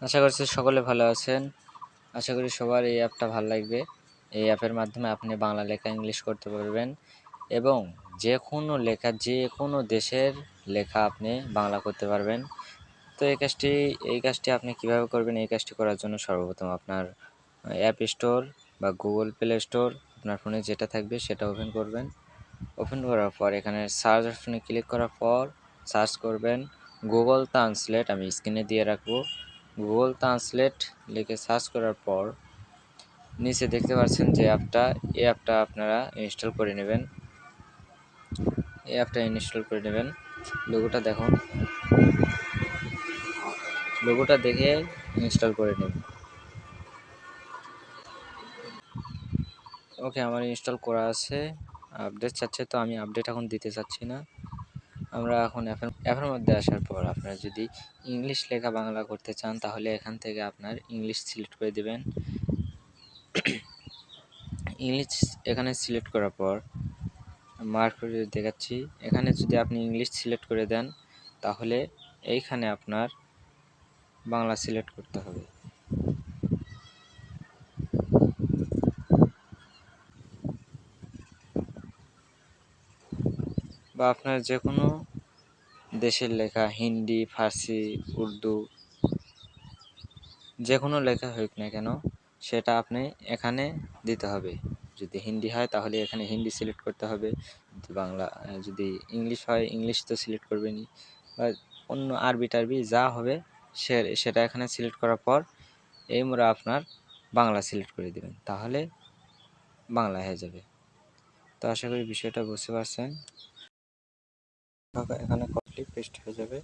আশা করছি সকলে ভালো আছেন। আশা করি সবার এই অ্যাপটা ভালো লাগবে। এই অ্যাপের মাধ্যমে আপনি বাংলা লেখা ইংলিশ করতে পারবেন এবং যে কোনো দেশের লেখা আপনি বাংলা করতে পারবেন। তো এই কাজটি আপনি কিভাবে করবেন? এই কাজটি করার জন্য সর্বপ্রথম আপনার অ্যাপ স্টোর বা গুগল প্লে স্টোর আপনার ফোনে যেটা থাকবে সেটা ওপেন করবেন। ওপেন করার পর এখানে সার্চ অপশনে ক্লিক করার পর সার্চ করবেন গুগল ট্রান্সলেট। আমি স্ক্রিনে দিয়ে রাখবো। গুগল ট্রান্সলেট লিখে সার্চ করার পর নিচে দেখতে পাচ্ছেন যে এই অ্যাপটা আপনারা ইনস্টল করে নেবেন। লোগোটা দেখুন, লোগোটা দেখে ইনস্টল করে নেবেন। ওকে, আমার ইনস্টল করা আছে। আপডেট চাচ্ছে, তো আমি আপডেট এখন দিতে চাচ্ছি না। আমরা এখন অ্যাপের মধ্যে আসার পর আপনারা যদি ইংলিশ লেখা বাংলা করতে চান তাহলে এখান থেকে আপনার ইংলিশ সিলেক্ট করে দেবেন। ইংলিশ এখানে সিলেক্ট করার পর মার্ক করে দেখাচ্ছি। এখানে যদি আপনি ইংলিশ সিলেক্ট করে দেন তাহলে এইখানে আপনার বাংলা সিলেক্ট করতে হবে। বা আপনার যে কোনো দেশের লেখা, হিন্দি, ফার্সি, উর্দু, যে কোনো লেখা হোক না কেন সেটা আপনি এখানে দিতে হবে। যদি হিন্দি হয় তাহলে এখানে হিন্দি সিলেক্ট করতে হবে। যদি ইংলিশ হয় ইংলিশ তো সিলেক্ট করবেনই, বা অন্য আরবি টারবি যা হবে সেটা এখানে সিলেক্ট করার পর এই মোড়ে আপনার বাংলা সিলেক্ট করে দেবেন, তাহলে বাংলা হয়ে যাবে। তো আশা করি বিষয়টা বুঝতে পারছেন। এখানে কপি পেস্ট হয়ে যাবে।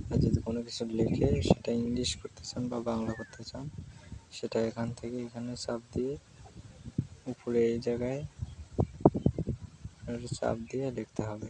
আর যদি কোনো কিছু লিখে সেটা ইংলিশ করতে চান বা বাংলা করতে চান সেটা এখান থেকে এখানে চাপ দিয়ে উপরে এই জায়গায় চাপ দিয়ে লিখতে হবে।